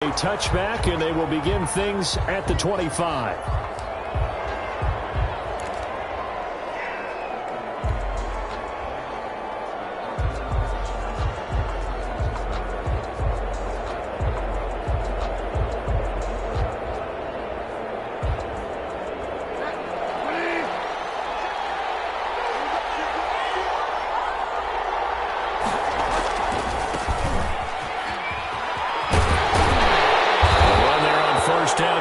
A touchback, and they will begin things at the 25.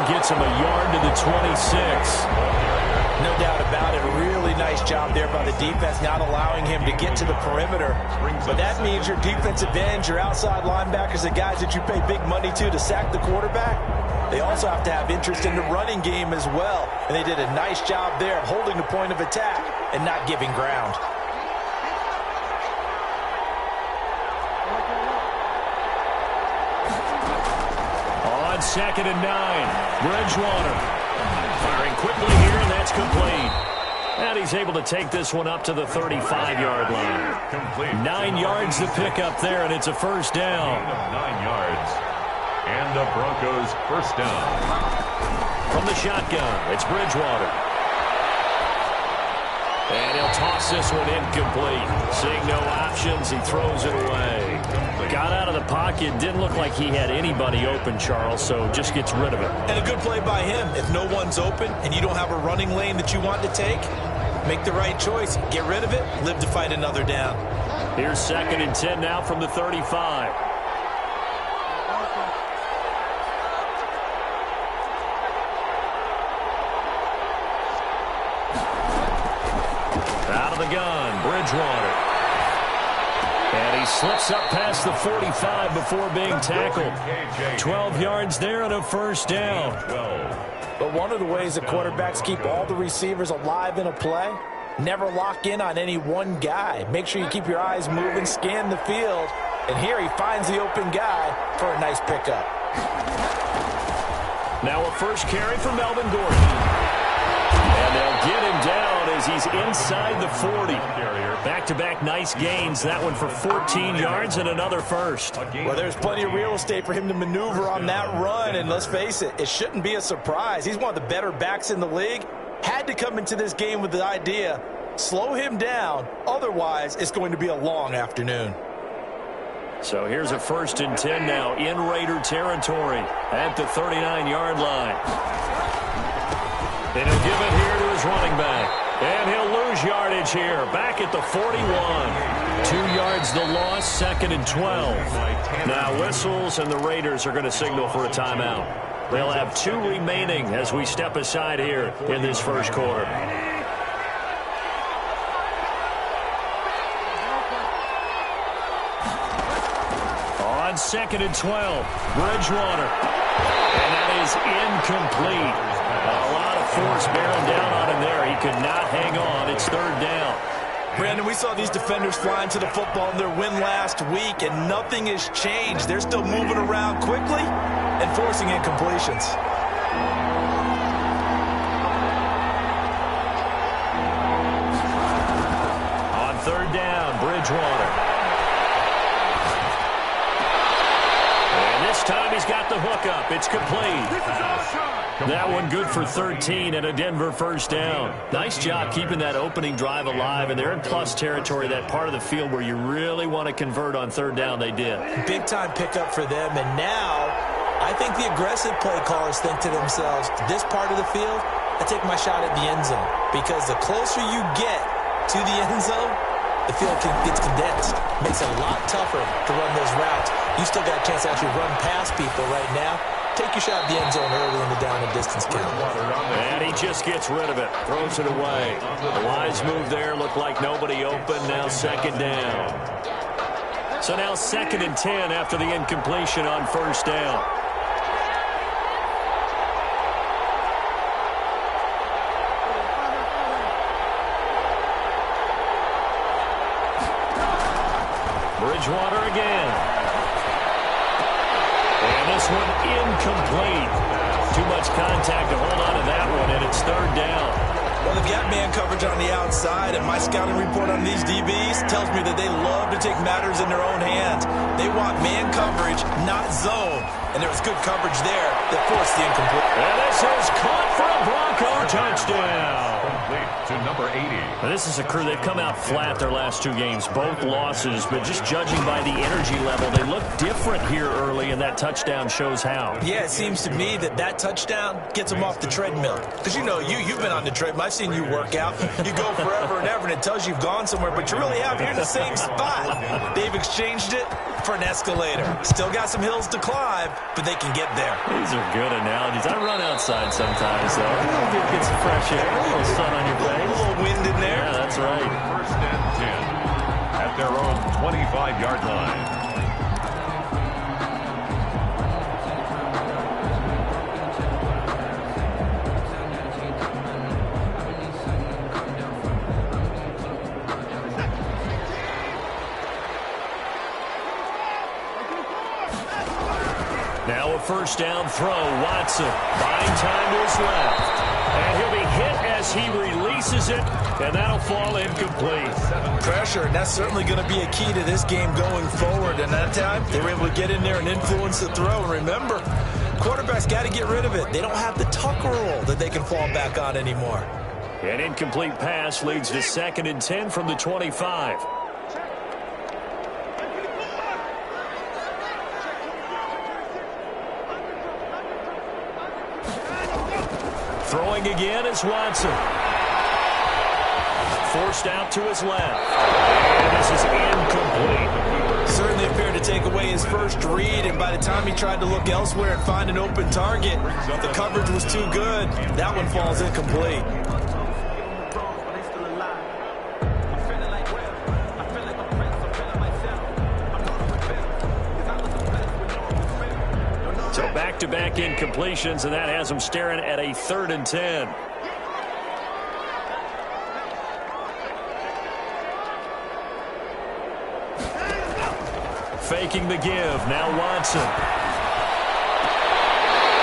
Gets him a yard to the 26. No doubt about it. Really nice job there by the defense, not allowing him to get to the perimeter. But that means your defensive ends, your outside linebackers, the guys that you pay big money to sack the quarterback, they also have to have interest in the running game as well. And they did a nice job there of holding the point of attack and not giving ground. Second and 9. Bridgewater firing quickly here, and that's complete. And he's able to take this one up to the 35-yard line. Complete. 9 yards to pick up there, and it's a first down. 9 yards. And the Broncos first down. From the shotgun, it's Bridgewater. And he'll toss this one incomplete. Seeing no options, he throws it away. Got out of the pocket. Didn't look like he had anybody open, Charles, so just gets rid of it. And a good play by him. If no one's open and you don't have a running lane that you want to take, make the right choice. Get rid of it. Live to fight another down. Here's second and 10 now from the 35. Out of the gun, Bridgewater. And he slips up past the 45 before being tackled. 12 yards there and a first down. But one of the ways that quarterbacks keep all the receivers alive in a play, never lock in on any one guy. Make sure you keep your eyes moving, scan the field. And here he finds the open guy for a nice pickup. Now a first carry for Melvin Gordon. And they'll get him down as he's inside the 40. Back-to-back nice gains. That one for 14 yards and another first. Well, there's plenty of real estate for him to maneuver on that run. And let's face it, it shouldn't be a surprise. He's one of the better backs in the league. Had to come into this game with the idea, slow him down. Otherwise, it's going to be a long afternoon. So here's a first and 10 now in Raider territory at the 39-yard line. And he'll give it here to his running back. And he'll lose yardage here. Back at the 41. 2 yards the loss, second and 12. Now whistles, and the Raiders are going to signal for a timeout. They'll have 2 remaining as we step aside here in this first quarter. On second and 12, Bridgewater. And that is incomplete. A lot of force bearing down on him there. He could not hang on. It's third down. Brandon, we saw these defenders flying to the football in their win last week, and nothing has changed. They're still moving around quickly and forcing incompletions. On third down, Bridgewater. And this time he's got the hook up. It's complete. That one good for 13 and a Denver first down. Nice job keeping that opening drive alive, and they're in plus territory, that part of the field where you really want to convert on third down. They did. Big-time pickup for them, and now I think the aggressive play callers think to themselves, this part of the field, I take my shot at the end zone, because the closer you get to the end zone, the field gets condensed. Makes it a lot tougher to run those routes. You still got a chance to actually run past people right now. Take your shot at the end zone early in the down and distance count. And he just gets rid of it. Throws it away. The wise move there. Looked like nobody open. Now second down. So now second and 10 after the incompletion on first down. Bridgewater again. And this one incomplete. Too much contact to hold on to that one, and it's third down. Well, they've got man coverage on the outside, and my scouting report on these DBs tells me that they love to take matters in their own hands. They want man coverage, not zone. and there was good coverage there that forced the incomplete. And this is caught for a Bronco touchdown. Complete to number 80. Now, this is a crew. They've come out flat their last 2 games, both losses, but just judging by the energy level, they look different here early, and that touchdown shows how. Yeah, it seems to me that touchdown gets them off the treadmill. Because you know, you've been on the treadmill. I've seen you work out. You go forever and ever, and it tells you you've gone somewhere, but you really have. You're in the same spot. They've exchanged it for an escalator. Still got some hills to climb, but they can get there. These are good analogies. I run outside sometimes, though. Get some fresh air, a little sun on your face. A little wind in there. Yeah, that's right. First and 10 at their own 25-yard line. Now a first down throw. Watson buying time to his left. And he'll be hit as he releases it, and that'll fall incomplete. Pressure, and that's certainly going to be a key to this game going forward. And that time, they were able to get in there and influence the throw. And remember, quarterbacks got to get rid of it. They don't have the tuck rule that they can fall back on anymore. An incomplete pass leads to 2nd and 10 from the 25. Throwing again is Watson. Forced out to his left. And this is incomplete. Certainly appeared to take away his first read, and by the time he tried to look elsewhere and find an open target, the coverage was too good. That one falls incomplete. So back-to-back incompletions, and that has them staring at a 3rd and 10. Faking the give. Now Watson.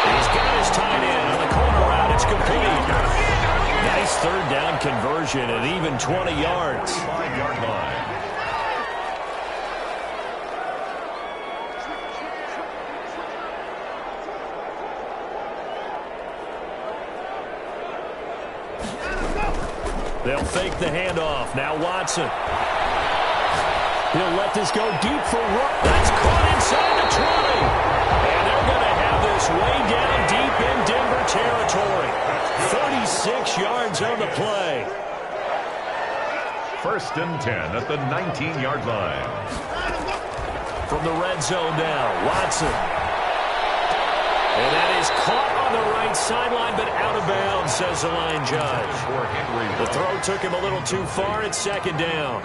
He's got his tight end on the corner route. It's complete. Nice 3rd down conversion and even 20 yards. 5-yard line. They'll fake the handoff. Now Watson. He'll let this go deep for Rook. That's caught inside the 20. And they're going to have this way down deep in Denver territory. 36 yards on the play. First and 10 at the 19-yard line. From the red zone now, Watson. And that is caught on the right sideline, but out of bounds, says the line judge. The throw took him a little too far. It's 2nd down.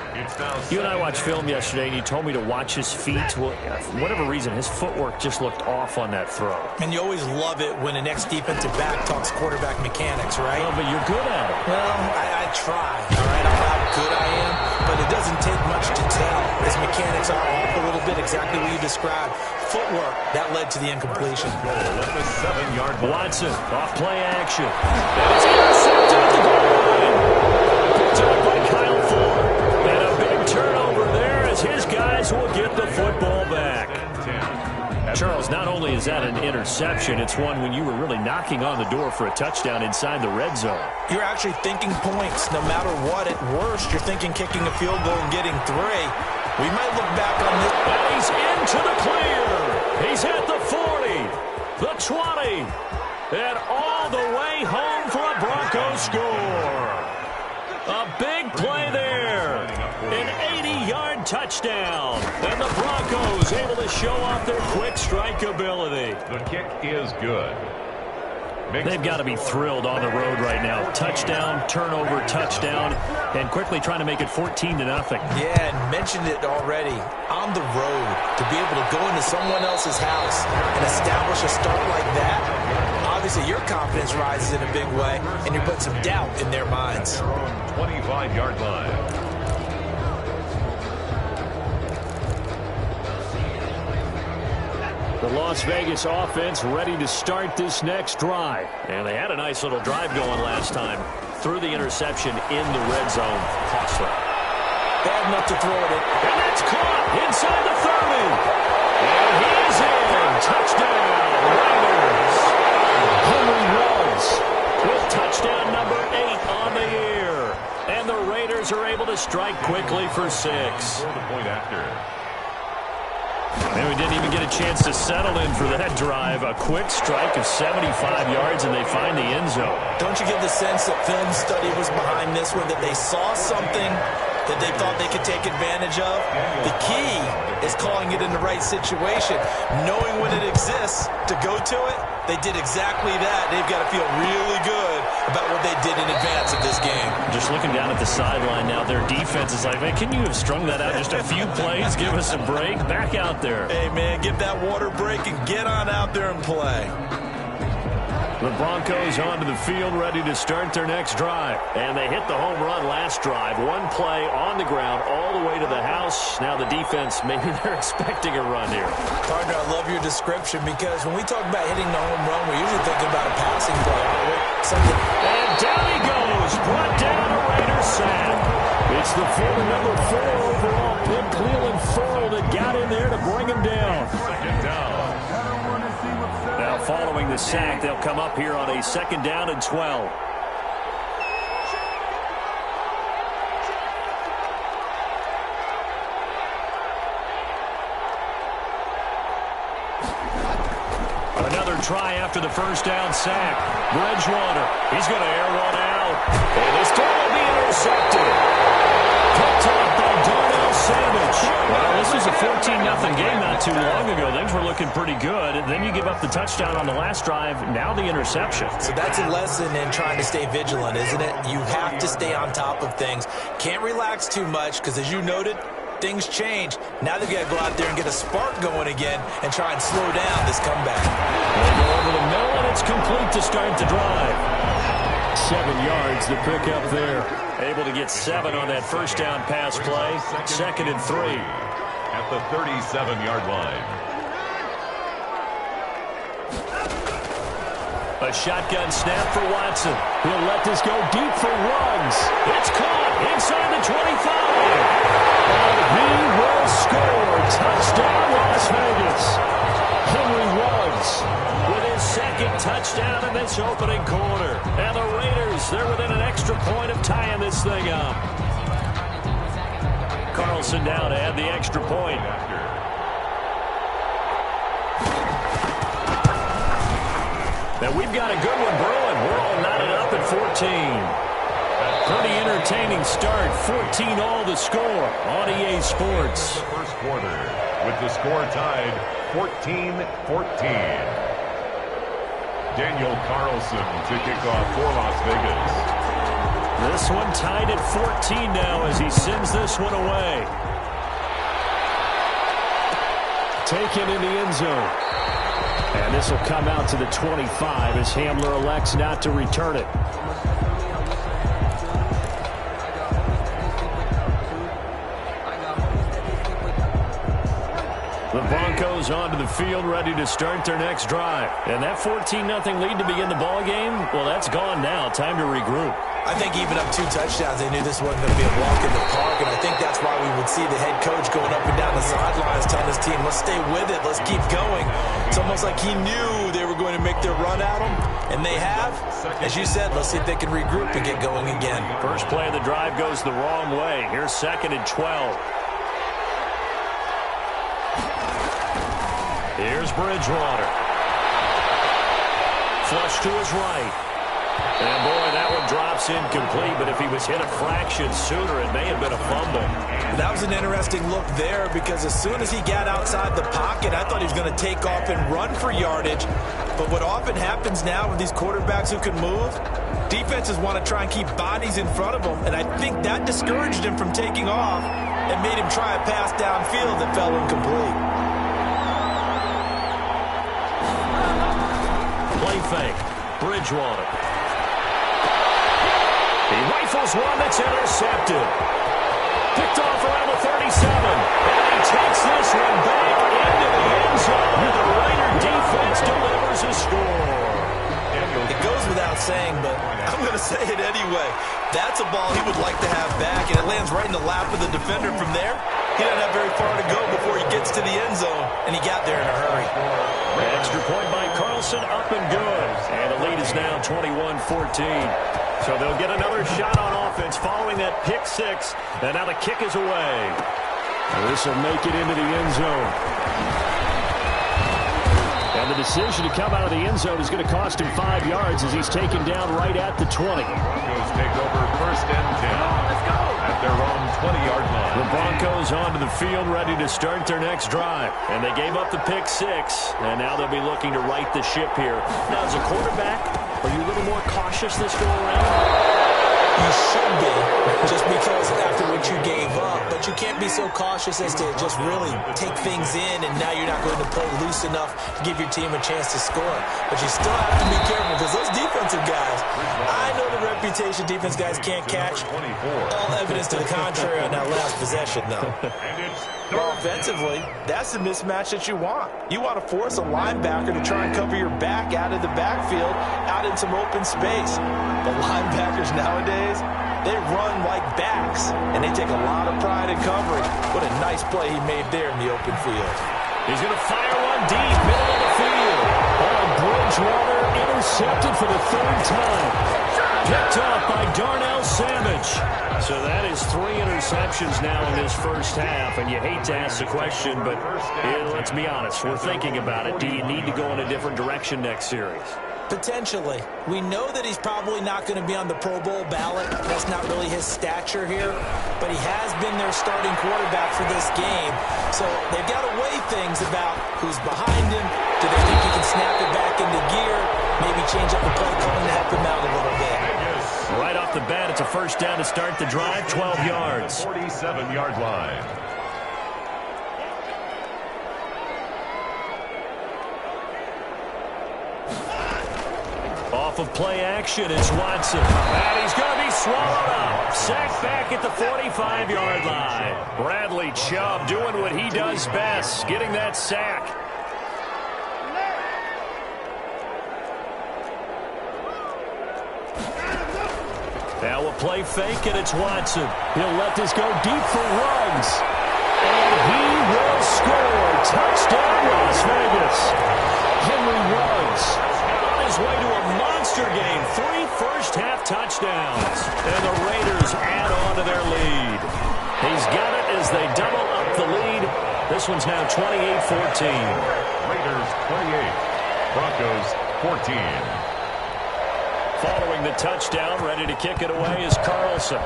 You and I watched film yesterday, and you told me to watch his feet. Well, for whatever reason, his footwork just looked off on that throw. And you always love it when an ex-defensive back talks quarterback mechanics, right? Well, but you're good at it. Well, I try, all right? I know how good I am, but it doesn't take much to tell. His mechanics are off a little bit, exactly what you described. Footwork, that led to the incompletion. Goal at the 7-yard line. Watson, off play action. And it's intercepted at the goal line. Picked up by Kyle Ford. And a big turnover there as his guys will get the football back. Charles, not only is that an interception, it's one when you were really knocking on the door for a touchdown inside the red zone. You're actually thinking points. No matter what, at worst, you're thinking kicking a field goal and getting 3. We might look back on this. And he's into the clear. He's at the 40, the 20, and all the way home for a Broncos score. A big play there. An 80-yard touchdown. And the Broncos able to show off their quick strike ability. The kick is good. They've got to be thrilled on the road right now. Touchdown, turnover, touchdown, and quickly trying to make it 14-0. Yeah, and mentioned it already. On the road, to be able to go into someone else's house and establish a start like that, obviously your confidence rises in a big way, and you're putting some doubt in their minds. 25-yard line. The Las Vegas offense ready to start this next drive. And they had a nice little drive going last time. Threw the interception in the red zone. Costly. Bad enough to throw it in. And that's caught inside the 30. And he is in. touchdown, Raiders. Henry Ruggs with touchdown number 8 on the year. And the Raiders are able to strike quickly for 6. For the point after. And we didn't even get a chance to settle in for that drive. A quick strike of 75 yards, and they find the end zone. Don't you get the sense that film study was behind this one, that they saw something that they thought they could take advantage of? The key is calling it in the right situation, knowing when it exists to go to it. They did exactly that. They've got to feel really good about what they did in advance of this game. Just looking down at the sideline now, their defense is like, man, can you have strung that out just a few plays? Give us a break. Back out there. Hey, man, give that water break and get on out there and play. The Broncos onto the field, ready to start their next drive. And they hit the home run last drive. One play on the ground all the way to the house. Now the defense, maybe they're expecting a run here. Partner, I love your description because when we talk about hitting the home run, we're usually thinking about a passing play. And down he goes. Brought down a Raiders sack. It's the former number 4 overall pick, Cleveland Ferrell, that got in there to bring him down. Second down. Now following the sack, they'll come up here on a 2nd down and 12. Another try after the first down sack. Bridgewater, he's going to air one out. And this time will be intercepted. Picked off by Darnell Savage. Well, this was a 14-0 game not too long ago. Things were looking pretty good. And then you give up the touchdown on the last drive. Now the interception. So that's a lesson in trying to stay vigilant, isn't it? You have to stay on top of things. Can't relax too much because, as you noted, things change. Now they've got to go out there and get a spark going again and try and slow down this comeback. They go over the middle, and it's complete to start the drive. 7 yards, the pick up there. Able to get 7 on that first down pass play. 2nd and 3. At the 37-yard line. A shotgun snap for Watson. He'll let this go deep for Ruggs. It's caught inside the 25. And he will score. Touchdown, Las Vegas. Henry Ruggs with his 2nd touchdown in this opening quarter. And the Raiders, they're within an extra point of tying this thing up. Carlson down to add the extra point. Now we've got a good one brewing. We're all knotted up at 14. Pretty entertaining start. 14-all the score on EA Sports. First quarter with the score tied 14-14. Daniel Carlson to kick off for Las Vegas. This one tied at 14 now as he sends this one away. Taken in the end zone. And this will come out to the 25 as Hamler elects not to return it. The Broncos onto the field, ready to start their next drive. And that 14-0 lead to begin the ball game, well, that's gone now. Time to regroup. I think even up 2 touchdowns, they knew this wasn't going to be a walk in the park, and I think that's why we would see the head coach going up and down the sidelines telling his team, let's stay with it, let's keep going. It's almost like he knew they were going to make their run at him, and they have. As you said, let's see if they can regroup and get going again. First play of the drive goes the wrong way. Here's 2nd and 12. Here's Bridgewater. Flush to his right. And, boy, that one drops incomplete, but if he was hit a fraction sooner, it may have been a fumble. That was an interesting look there because as soon as he got outside the pocket, I thought he was going to take off and run for yardage. But what often happens now with these quarterbacks who can move, defenses want to try and keep bodies in front of them, and I think that discouraged him from taking off and made him try a pass downfield that fell incomplete. Play fake. Bridgewater. He rifles one that's intercepted. Picked off around the 37. And he takes this one back into the end zone. And the Raider defense delivers a score. It goes without saying, but I'm going to say it anyway. That's a ball he would like to have back, and it lands right in the lap of the defender from there. He doesn't have very far to go before he gets to the end zone, and he got there in a hurry. Extra point by Carlson, up and good. And the lead is now 21-14. So they'll get another shot on offense following that pick six. And now the kick is away. This will make it into the end zone. And the decision to come out of the end zone is going to cost him 5 yards as he's taken down right at the 20. Broncos take over first and 10. Let's go. At their own 20-yard line. The Broncos onto the field ready to start their next drive. And they gave up the pick six. And now they'll be looking to right the ship here. Now, as a quarterback, are you a little more cautious this go around? You should be, just because after what you gave up. But you can't be so cautious as to just really take things in, and now you're not going to play loose enough to give your team a chance to score. But you still have to be careful because those defensive guys, I know the reputation defense guys can't catch. All evidence to the contrary on that last possession, though. Well, offensively, that's the mismatch that you want. You want to force a linebacker to try and cover your back out of the backfield, out in some open space. The linebackers nowadays, they run like backs, and they take a lot of pride in coverage. What a nice play he made there in the open field. He's going to fire one deep, middle of the field. Bridgewater intercepted for the third time. Picked up by Darnell Savage. So that is 3 interceptions now in this first half, and you hate to ask the question, but let's be honest, we're thinking about it. Do you need to go in a different direction next series? Potentially. We know that he's probably not going to be on the Pro Bowl ballot. That's not really his stature here, but he has been their starting quarterback for this game. So they've got to weigh things about who's behind him. Do they think he can snap it back into gear? Maybe change up the play calling to help him out a little bit. Right off the bat, it's a first down to start the drive, 12 yards. 47-yard line. Off of play action, it's Watson. And he's going to be swallowed up. Sacked back at the 45-yard line. Bradley Chubb doing what he does best, getting that sack. Now a play fake, and it's Watson. He'll let this go deep for Ruggs. And he will score. Touchdown, Las Vegas. Henry Ruggs on his way to a monster game. 3 first-half touchdowns. And the Raiders add on to their lead. He's got it as they double up the lead. This one's now 28-14. Raiders 28. Broncos 14. Following the touchdown, ready to kick it away is Carlson.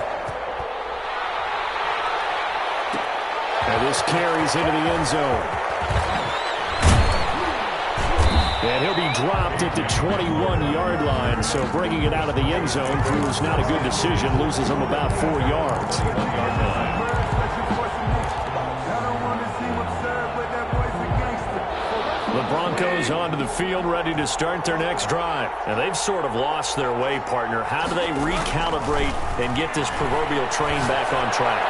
And this carries into the end zone. And he'll be dropped at the 21-yard line. So bringing it out of the end zone proves not a good decision. Loses him about 4 yards. 1-yard line. The Broncos onto the field ready to start their next drive. And they've sort of lost their way, partner. How do they recalibrate and get this proverbial train back on track?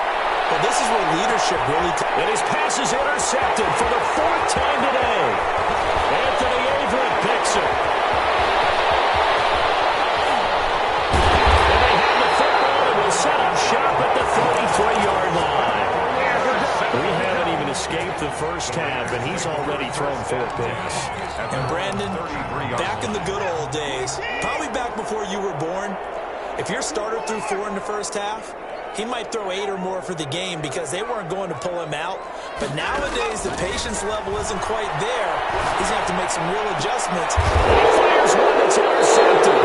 Well, this is where leadership really... And his pass is intercepted for the 4th time today. Anthony Averett picks it. And they have the football and will set up shop at the 33-yard line. We haven't even escaped the first half, and he's already thrown 4 picks. And Brandon, back in the good old days, probably back before you were born, if your starter threw 4 in the first half, he might throw 8 or more for the game because they weren't going to pull him out. But nowadays, the patience level isn't quite there. He's going to have to make some real adjustments. And he fires one that's intercepted.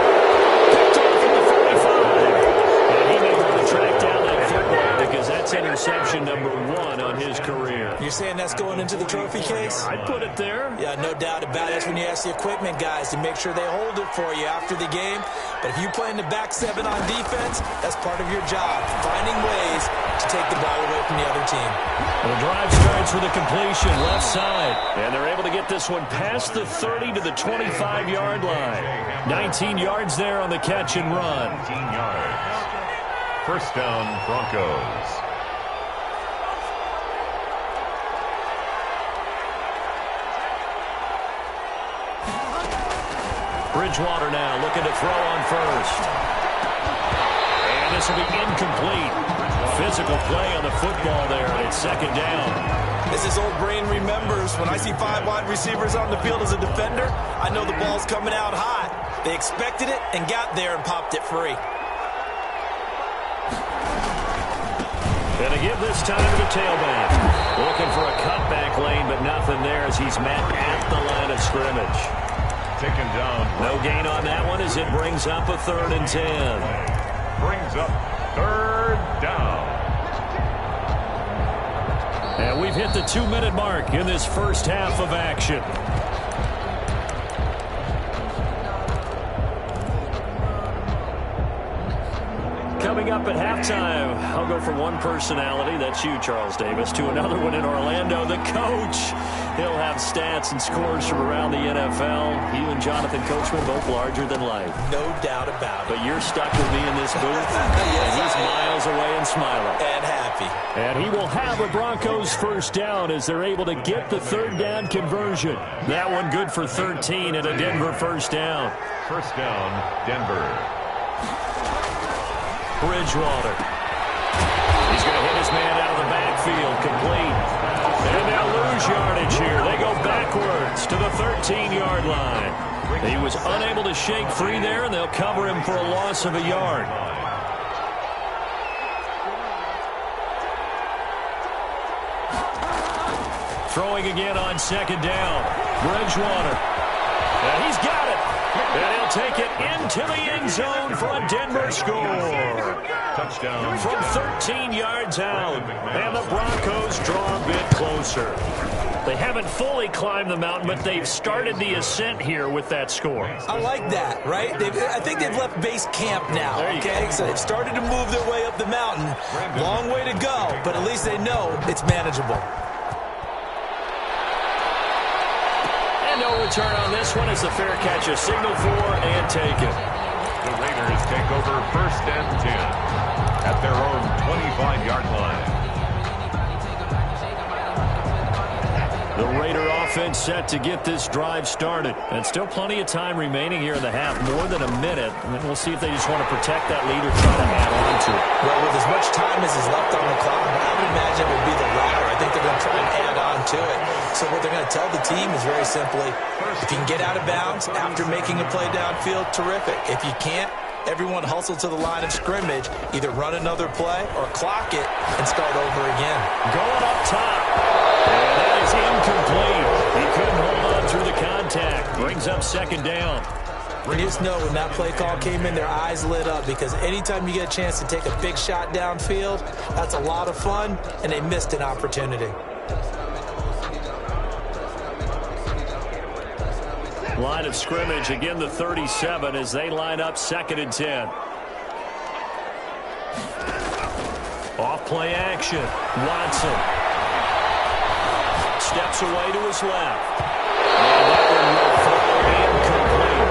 Picked off from the 45. And he may want to track down that football because that's interception number 1 on his career. You're saying that's going into the trophy case? I'd put it there. Yeah, no doubt about it. That's when you ask the equipment guys to make sure they hold it for you after the game. But if you play in the back 7 on defense, that's part of your job, finding ways to take the ball away from the other team. The drive starts with a completion left side. And they're able to get this one past the 30 to the 25-yard line. 19 yards there on the catch and run. 19 yards. First down, Broncos. Bridgewater now looking to throw on first. And this will be incomplete. physical play on the football there, and it's second down. As his old brain remembers, when I see 5 wide receivers on the field as a defender, I know the ball's coming out hot. They expected it and got there and popped it free. And to give this time to the tailback. Looking for a cutback lane, but nothing there as he's met at the line of scrimmage. Taken down. No gain on that one as it brings up a 3rd and 10. Brings up 3rd down. And we've hit the 2-minute mark in this first half of action. Coming up at halftime, I'll go from one personality, that's you, Charles Davis, to another one in Orlando, the coach. He'll have stats and scores from around the NFL. You and Jonathan Coachman, both larger than life. No doubt about it. But you're stuck with me in this booth, and he's miles away and smiling. And happy. And he will have a Broncos first down as they're able to get the 3rd down conversion. That one good for 13 and a Denver first down. First down, Denver. Bridgewater. He's going to hit his man out of the backfield, complete. And they'll lose yardage here. They go backwards to the 13-yard line. He was unable to shake free there, and they'll cover him for a loss of a yard. Throwing again on second down. Bridgewater. And he's got it. And he'll take it into the end zone for a Denver score. Touchdown. From 13 yards out. And the Broncos draw a bit closer. They haven't fully climbed the mountain, but they've started the ascent here with that score. I like that, right? I think they've left base camp now, okay? So they've started to move their way up the mountain. Long way to go, but at least they know it's manageable. No return on this one as the fair catch is signaled for and taken. The Raiders take over 1st and 10 at their own 25-yard line. The Raider offense set to get this drive started. And still plenty of time remaining here in the half, more than a minute. And we'll see if they just want to protect that lead or try to add on to it. Well, with as much time as is left on the clock, I would imagine it would be the latter. I think they're going to try and add on to it. So what they're going to tell the team is very simply, if you can get out of bounds after making a play downfield, terrific. If you can't, everyone hustle to the line of scrimmage, either run another play or clock it and start over again. Going up top. And that is incomplete. He couldn't hold on through the contact. Brings up second down. You just know when that play call came in, their eyes lit up because anytime you get a chance to take a big shot downfield, that's a lot of fun, and they missed an opportunity. Line of scrimmage, again the 37 as they line up 2nd and 10. Off play action. Watson. Steps away to his left. And that one will fall incomplete.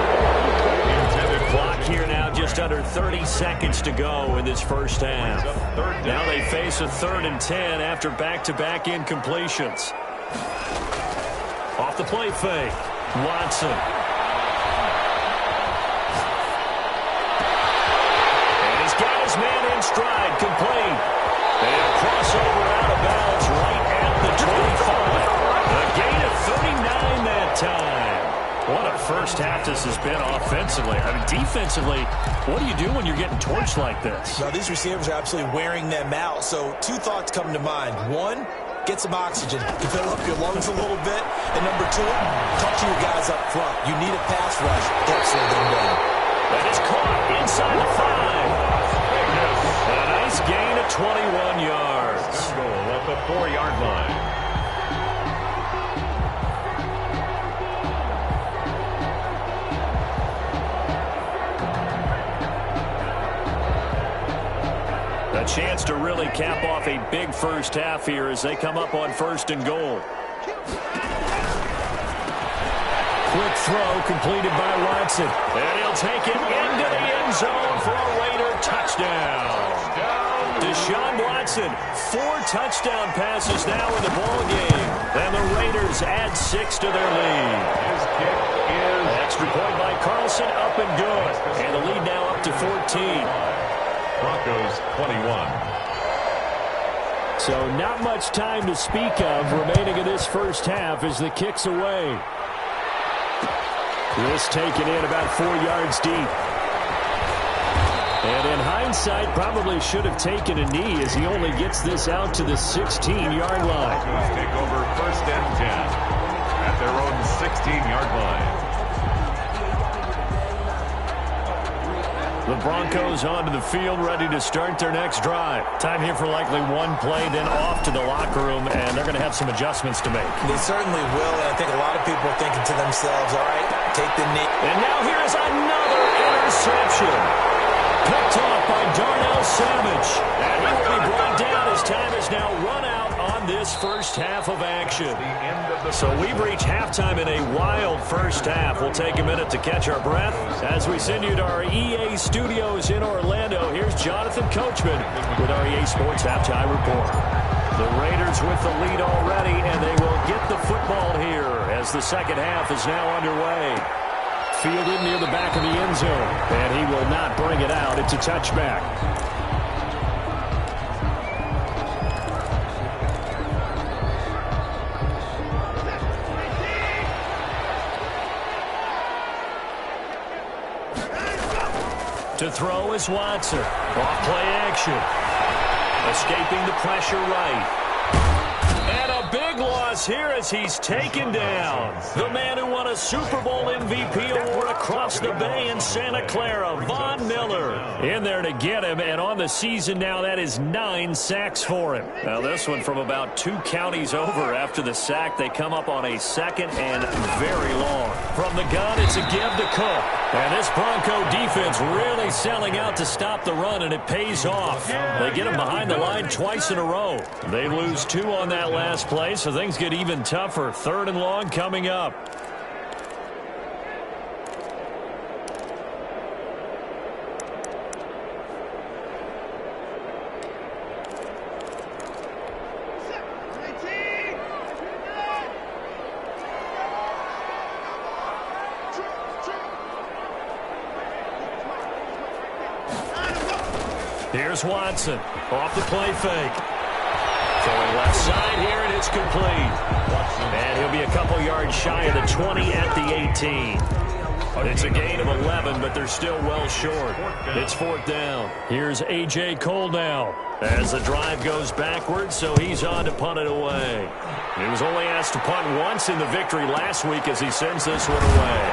Intended clock here now, just under 30 seconds to go in this first half. Now they face a 3rd and 10 after back-to-back incompletions. Off the play fake. Watson. And he's got his man in stride, complete. And a crossover out of bounds right at the 25. A gain of 39 that time. What a first half this has been offensively. I mean, defensively, what do you do when you're getting torched like this? Now, these receivers are absolutely wearing them out. So 2 thoughts come to mind. 1, get some oxygen to fill up your lungs a little bit. And number 2, talk to your guys up front. You need a pass rush. Don't slow them down. That is caught inside the 5. A nice gain of 21 yards. Goal at the 4-yard line. A chance to really cap off a big first half here as they come up on 1st and goal. Quick throw completed by Watson. And he'll take it into the end zone for a Raider touchdown. Deshaun Watson, 4 touchdown passes now in the ball game. And the Raiders add 6 to their lead. His kick is Extra point by Carlson, up and good. And the lead now up to 14. Broncos 21. So not much time to speak of remaining in this first half as the kick's away. This taken in about 4 yards deep. And in hindsight, probably should have taken a knee as he only gets this out to the 16-yard line. Take over 1st and 10 at their own 16-yard line. The Broncos onto the field, ready to start their next drive. Time here for likely one play, then off to the locker room, and they're going to have some adjustments to make. They certainly will, and I think a lot of people are thinking to themselves, all right, take the knee. And now here is another interception. Picked off by Darnell Savage. And he will be brought down as time is now run out on this first half of action. So we've reached halftime in a wild first half. We'll take a minute to catch our breath as we send you to our EA studios in Orlando. Here's Jonathan Coachman with our EA Sports Halftime Report. The Raiders with the lead already, and they will get the football here as the second half is now underway. Fielded near the back of the end zone, and he will not bring it out. It's a touchback. To throw is Watson. Off play action. Escaping the pressure right. And a big loss here as he's taken down. The man who won a Super Bowl MVP award across the bay in Santa Clara, Von Miller. In there to get him, and on the season now, that is 9 sacks for him. Now this one from about 2 counties over after the sack. They come up on a second and very long. From the gun, it's a give to Cook. And this Bronco defense really selling out to stop the run, and it pays off. They get him behind the line twice in a row. They lose 2 on that last play, so things get even tougher. 3rd and long coming up. Here's Watson off the play fake. Throwing left side here, and it's complete. And he'll be a couple yards shy of the 20 at the 18. It's a gain of 11, but they're still well short. It's 4th down. Here's A.J. Cole now as the drive goes backwards, so he's on to punt it away. He was only asked to punt once in the victory last week as he sends this one away.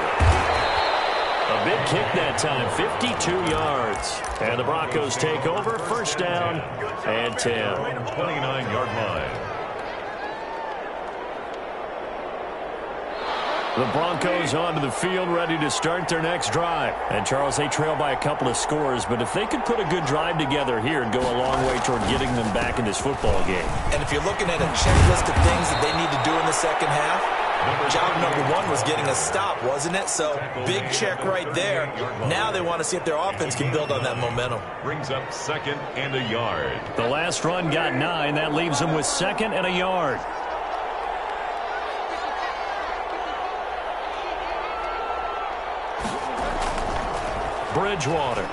A big kick that time, 52 yards. And the Broncos take over, 1st down and 10. 29-yard line. The Broncos onto the field, ready to start their next drive. And, Charles, they trail by a couple of scores, but if they could put a good drive together here and go a long way toward getting them back in this football game. And if you're looking at a checklist of things that they need to do in the second half, job number 1 was getting a stop, wasn't it? So, big check right there. Now they want to see if their offense can build on that momentum. Brings up 2nd and a yard. The last run got 9. That leaves them with 2nd and a yard. Bridgewater.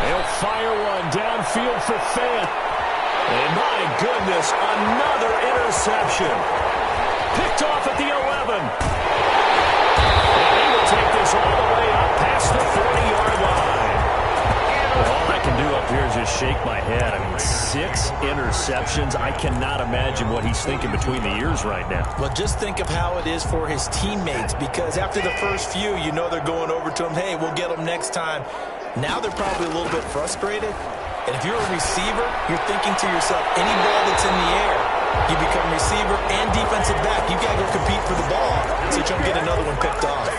They'll fire one downfield for Fant. And my goodness, another interception. Picked off at the 11. And he will take this all the way up past the 40-yard line. And all I can do up here is just shake my head. I mean, 6 interceptions. I cannot imagine what he's thinking between the ears right now. Well, just think of how it is for his teammates, because after the first few, you know they're going over to him, hey, we'll get them next time. Now they're probably a little bit frustrated. And if you're a receiver, you're thinking to yourself, any ball that's in the air, you become receiver and defensive back. You got to go compete for the ball so you don't get another one picked off.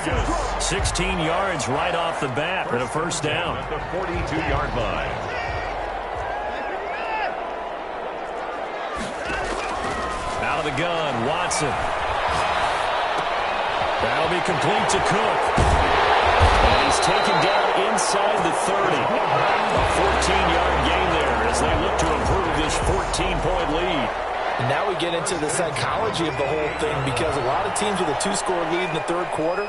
16 yards right off the bat and a 1st down. At the 42-yard line. Out of the gun, Watson. That'll be complete to Cook. And he's taken down inside the 30. A 14-yard gain there as they look to improve this 14-point lead. And now we get into the psychology of the whole thing, because a lot of teams with a 2-score lead in the 3rd quarter,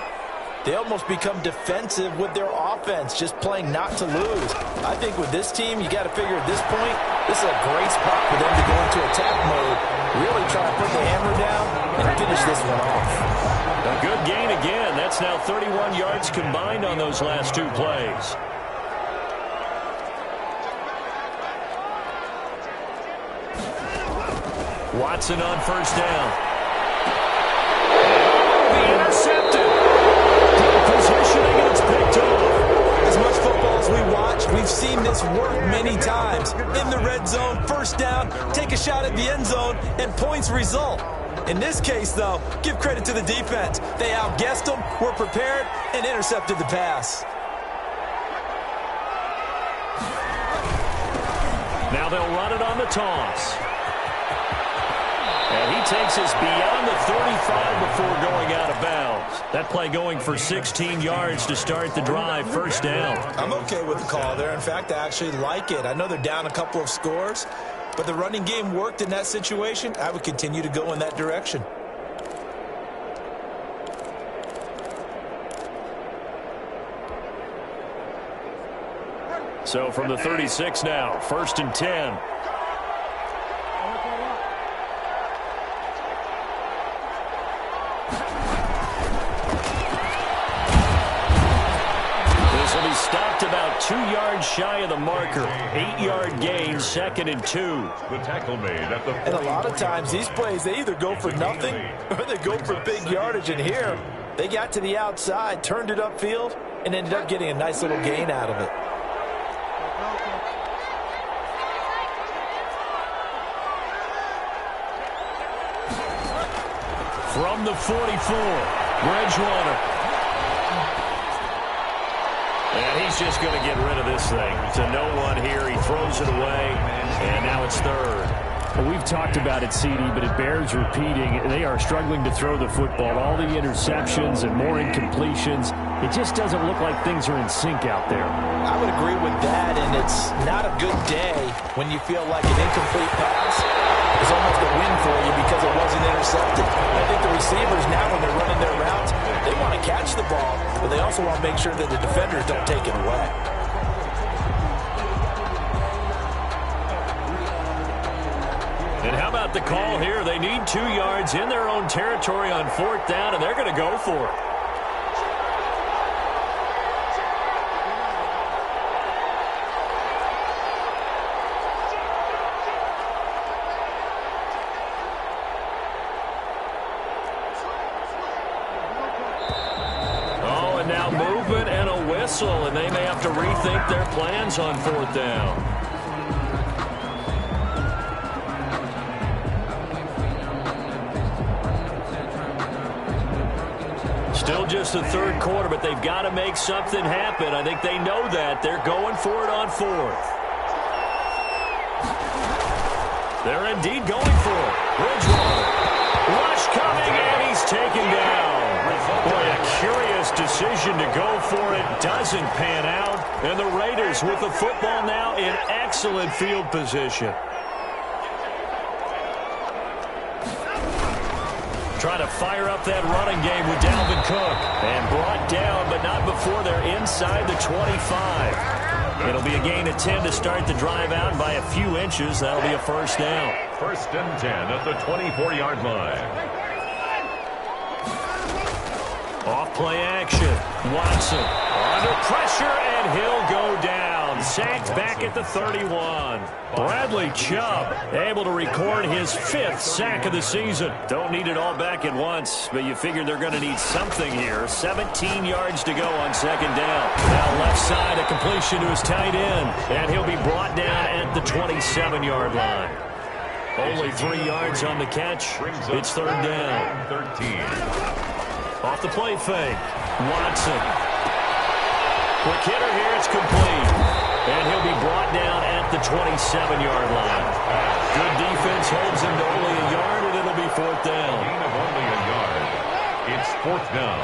they almost become defensive with their offense, just playing not to lose. I think with this team, you got to figure at this point, this is a great spot for them to go into attack mode, really try to put the hammer down and finish this one off. A good gain again. That's now 31 yards combined on those last two plays. Watson on first down. Be intercepted. Good positioning, and it's picked off. As much football as we watch, we've seen this work many times. In the red zone, first down, take a shot at the end zone, and points result. In this case, though, give credit to the defense. They outguessed them, were prepared, and intercepted the pass. Now they'll run it on the toss. And he takes us beyond the 35 before going out of bounds. That play going for 16 yards to start the drive, first down. I'm okay with the call there. In fact, I actually like it. I know they're down a couple of scores, but the running game worked in that situation. I would continue to go in that direction. So from the 36 now, first and 10. Stopped about 2 yards shy of the marker. 8-yard gain, second and 2. The tackle made at the and a lot of times these plays, they either go for nothing or they go for big yardage. And here, they got to the outside, turned it upfield, and ended up getting a nice little gain out of it. From the 44, Bridgewater. And he's just going to get rid of this thing to no one here. He throws it away, and now it's third. Well, we've talked about it, CD, but it bears repeating. They are struggling to throw the football. All the interceptions and more incompletions. It just doesn't look like things are in sync out there. I would agree with that, and it's not a good day when you feel like an incomplete pass is almost a win for you because it wasn't intercepted. I think the receivers now, when they're running their routes, they want to catch the ball, but they also want to make sure that the defenders don't take it away. And how about the call here? They need 2 yards in their own territory on fourth down, and they're going to go for it. And they may have to rethink their plans on fourth down. Still just the third quarter, but they've got to make something happen. I think they know that. They're going for it on fourth. They're indeed going for it. Bridgewater. Rush coming, and he's taken down. Boy, a curious decision to go for it. Doesn't pan out. And the Raiders with the football now in excellent field position. Trying to fire up that running game with Dalvin Cook. And brought down, but not before they're inside the 25. It'll be a gain of 10 to start the drive out by a few inches. That'll be a first down. First and 10 at the 24-yard line. Off play action. Watson under pressure, and he'll go down. Sacked back at the 31. Bradley Chubb able to record his 5th sack of the season. Don't need it all back at once, but you figure they're going to need something here. 17 yards to go on second down. Now left side, a completion to his tight end, and he'll be brought down at the 27-yard line. Only 3 yards on the catch. It's third down. 13. Off the play fake. Watson. Quick hitter here. It's complete. And he'll be brought down at the 27-yard line. Good defense holds him to only a yard, and it'll be fourth down. Gain of only a yard. It's fourth down.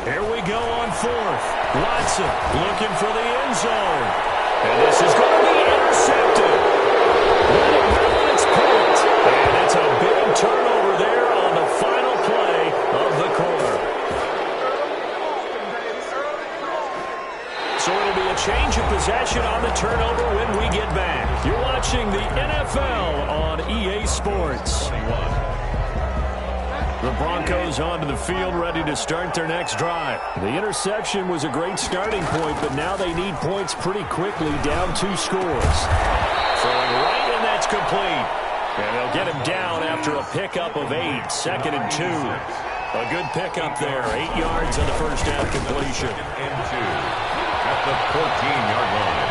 Here we go on fourth. Watson Watson looking for the end zone. And this is going to be intercepted. Let it go, and it's picked. And it's a big turnover there on the final play of the quarter. So it'll be a change of possession on the turnover when we get back. You're watching the NFL on EA Sports. The Broncos onto the field, ready to start their next drive. The interception was a great starting point, but now they need points pretty quickly, down 2 scores. Throwing right, and that's complete. And they'll get him down after a pickup of 8, 2nd and 2. A good pickup there, 8 yards on the first down completion. And 2 at the 14-yard line.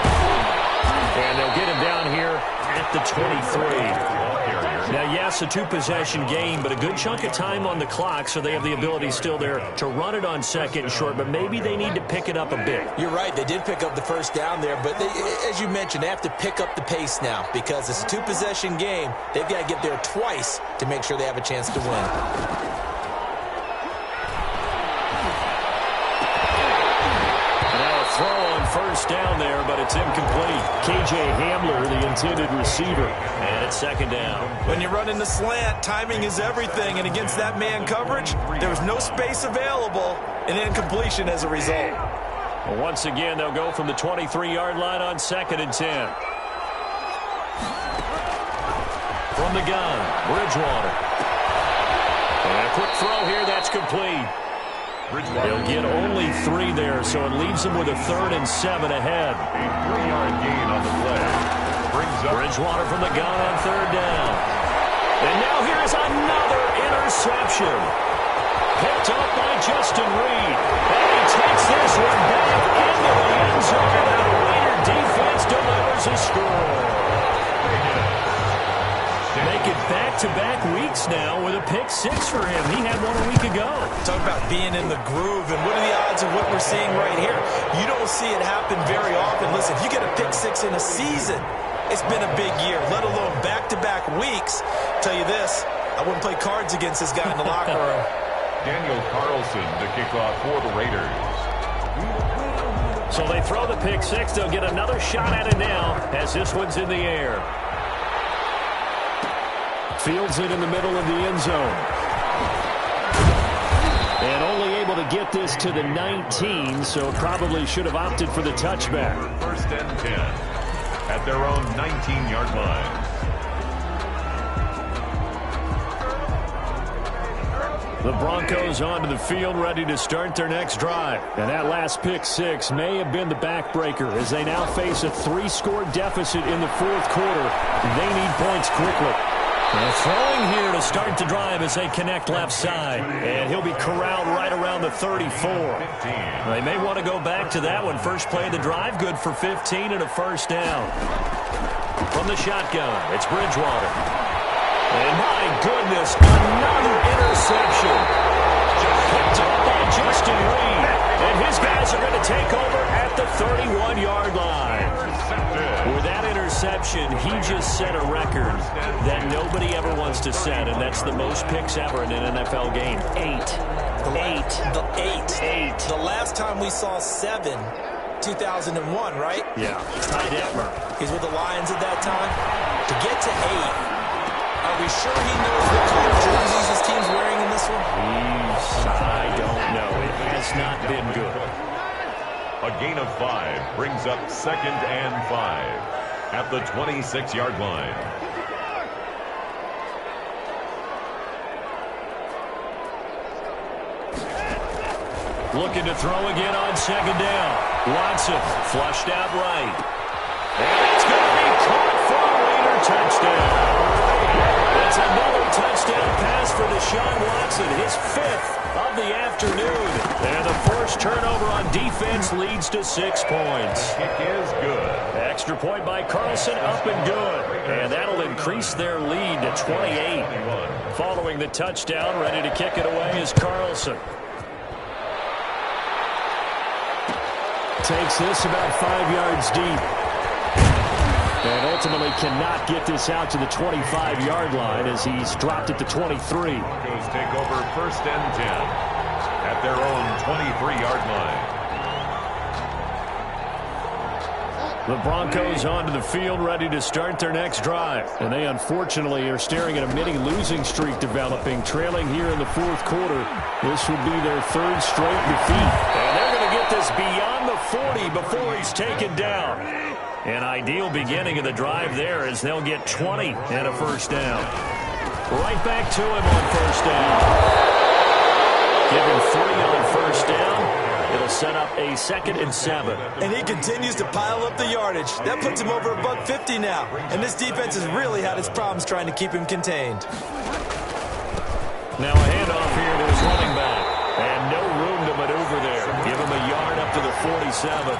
And they'll get him down here at the 23. Now, yes, a 2-possession game, but a good chunk of time on the clock, so they have the ability still there to run it on 2nd and short, but maybe they need to pick it up a bit. You're right. They did pick up the first down there, but they, as you mentioned, they have to pick up the pace now because it's a 2-possession game. They've got to get there twice to make sure they have a chance to win. Throw on first down there, but it's incomplete. KJ Hamler, the intended receiver. And it's 2nd down. When you're running the slant, timing is everything. And against that man coverage, there was no space available, and incompletion as a result. Well, once again, they'll go from the 23-yard line on 2nd and 10. From the gun, Bridgewater. And a quick throw here, that's complete. They'll get only 3 there, so it leaves them with a 3rd and 7 ahead. A 3-yard gain on the play. Brings up Bridgewater from the gun on 3rd down. And now here's another interception. Picked up by Justin Reed. And he takes this one back into the end zone. And the Raider defense delivers a score. Make it back-to-back weeks now with a pick 6 for him. He had one a week ago. Talk about being in the groove, and what are the odds of what we're seeing right here? You don't see it happen very often. Listen, if you get a pick 6 in a season, it's been a big year, let alone back-to-back weeks. Tell you this, I wouldn't play cards against this guy in the locker room. Daniel Carlson to kick off for the Raiders. So they throw the pick 6. They'll get another shot at it now as this one's in the air. Fields it in the middle of the end zone. And only able to get this to the 19, so probably should have opted for the touchback. 1st and 10 at their own 19-yard line. The Broncos onto the field, ready to start their next drive. And that last pick 6 may have been the backbreaker as they now face a 3-score deficit in the 4th quarter. They need points quickly. And throwing here to start the drive as they connect left side. And he'll be corralled right around the 34. They may want to go back to that one. First play of the drive, good for 15 and a 1st down. From the shotgun, it's Bridgewater. And my goodness, another interception. Picked up by Justin Reed. And his guys are going to take over at the 31-yard line. With that interception, he just set a record that nobody ever wants to set, and that's the most picks ever in an NFL game. 8. The last time we saw 7, 2001, right? Yeah, Ty Detmer. He's with the Lions at that time. To get to 8, are we sure he knows what color jerseys his team's wearing in this one? I don't know. It has not been good. A gain of 5 brings up 2nd and 5 at the 26-yard line. Looking to throw again on 2nd down. Watson flushed out right. And it's going to be caught for a Raider touchdown. That's another touchdown pass for Deshaun Watson, his 5th of the afternoon. And the forced turnover on defense leads to 6 points. Kick is good. Extra point by Carlson, up and good. And that'll increase their lead to 28. Following the touchdown, ready to kick it away is Carlson. Takes this about 5 yards deep. And ultimately cannot get this out to the 25-yard line as he's dropped it to 23. Broncos take over 1st and 10 at their own 23-yard line. The Broncos onto the field, ready to start their next drive. And they unfortunately are staring at a mini losing streak developing, trailing here in the fourth quarter. This would be their third straight defeat. And they're going to get this beyond the 40 before he's taken down. An ideal beginning of the drive there as they'll get 20 and a first down. Right back to him on first down. Give him 3 on first down. It'll set up a 2nd and 7. And he continues to pile up the yardage. That puts him over $150 now. And this defense has really had its problems trying to keep him contained. Now a handoff here to his running back. And no room to maneuver there. Give him a yard up to the 47.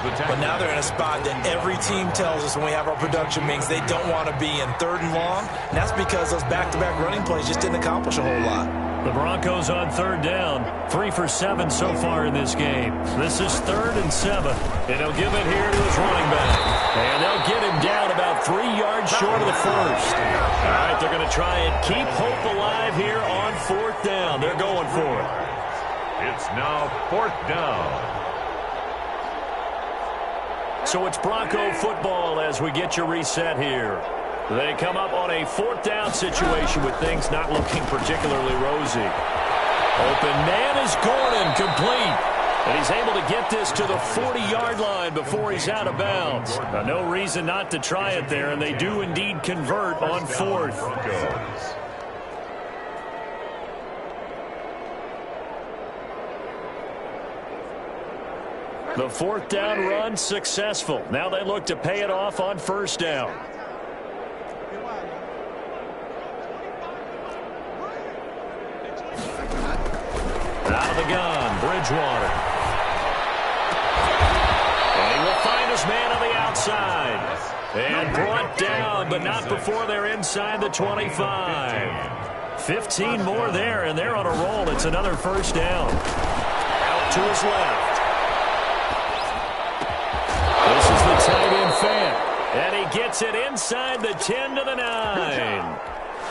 But now they're in a spot that every team tells us when we have our production meetings they don't want to be in, 3rd and long. And that's because those back-to-back running plays just didn't accomplish a whole lot. The Broncos on 3rd down. 3 for 7 so far in this game. This is 3rd and 7. And he'll give it here to his running back. And they'll get him down about 3 yards short of the first. All right, they're going to try and keep hope alive here on 4th down. They're going for it. It's now 4th down. So it's Bronco football as we get you reset here. They come up on a 4th down situation with things not looking particularly rosy. Open man is Gordon, complete. And he's able to get this to the 40-yard line before he's out of bounds. Now, no reason not to try it there, and they do indeed convert on 4th. The 4th down run successful. Now they look to pay it off on 1st down. Out of the gun, Bridgewater. And he will find his man on the outside. And brought down, but not before they're inside the 25. 15 more there, and they're on a roll. It's another 1st down. Out to his left. This is the tight end fan. And he gets it inside the 10 to the 9.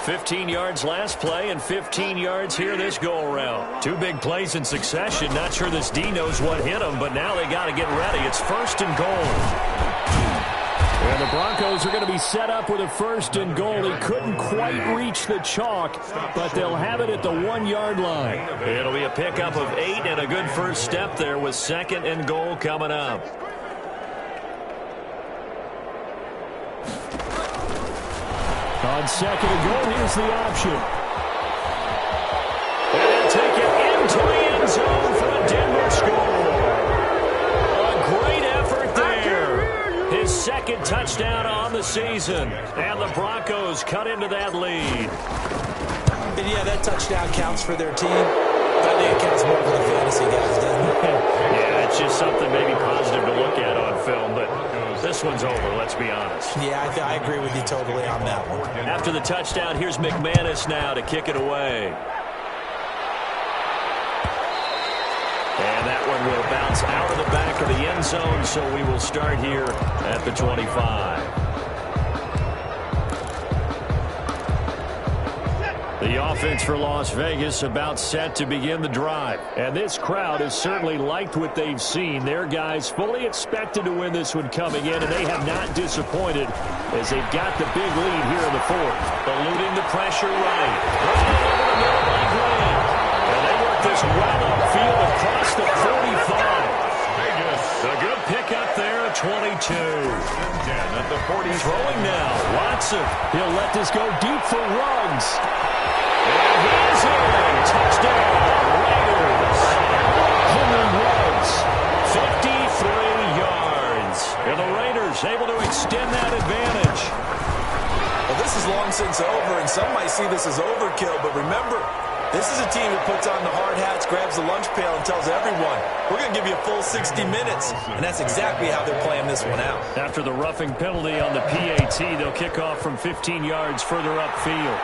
15 yards last play and 15 yards here this go-around. 2 big plays in succession. Not sure this D knows what hit him, but now they got to get ready. It's 1st and goal. And the Broncos are going to be set up with a 1st and goal. He couldn't quite reach the chalk, but they'll have it at the 1-yard line. It'll be a pickup of 8 and a good first step there with 2nd and goal coming up. On 2nd and goal, here's the option. And they'll take it into the end zone for a Denver score. A great effort there. His 2nd touchdown on the season. And the Broncos cut into that lead. And yeah, that touchdown counts for their team. But I think it counts more for the fantasy guys, doesn't it? Yeah, it's just something maybe positive to look at on film, but this one's over, let's be honest. Yeah, I agree with you totally on that one. After the touchdown, here's McManus now to kick it away. And that one will bounce out of the back of the end zone, so we will start here at the 25. The offense for Las Vegas about set to begin the drive. And this crowd has certainly liked what they've seen. Their guys fully expected to win this one coming in, and they have not disappointed as they've got the big lead here in the 4th. Eluding the pressure right. And they work this well upfield across the 45. A good pickup there at 22. At the 40. Throwing now. Watson. He'll let this go deep for Ruggs. And he's in. Touchdown, Raiders. Henry Ruggs. 53 yards. And the Raiders able to extend that advantage. Well, this is long since over, and some might see this as overkill, but remember, this is a team that puts on the hard hats, grabs the lunch pail, and tells everyone, we're going to give you a full 60 minutes. And that's exactly how they're playing this one out. After the roughing penalty on the PAT, they'll kick off from 15 yards further upfield.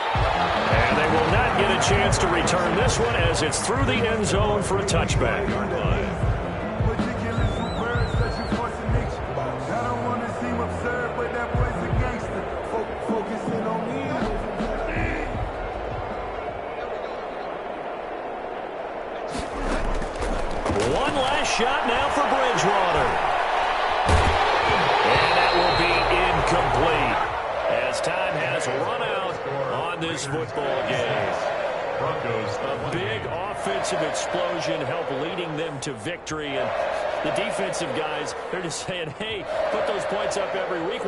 And they will not get a chance to return this one as it's through the end zone for a touchback. One last shot now for Bridgewater. run out on this football game. A big offensive explosion helped leading them to victory. And the defensive guys, they're just saying, hey, put those points up every week.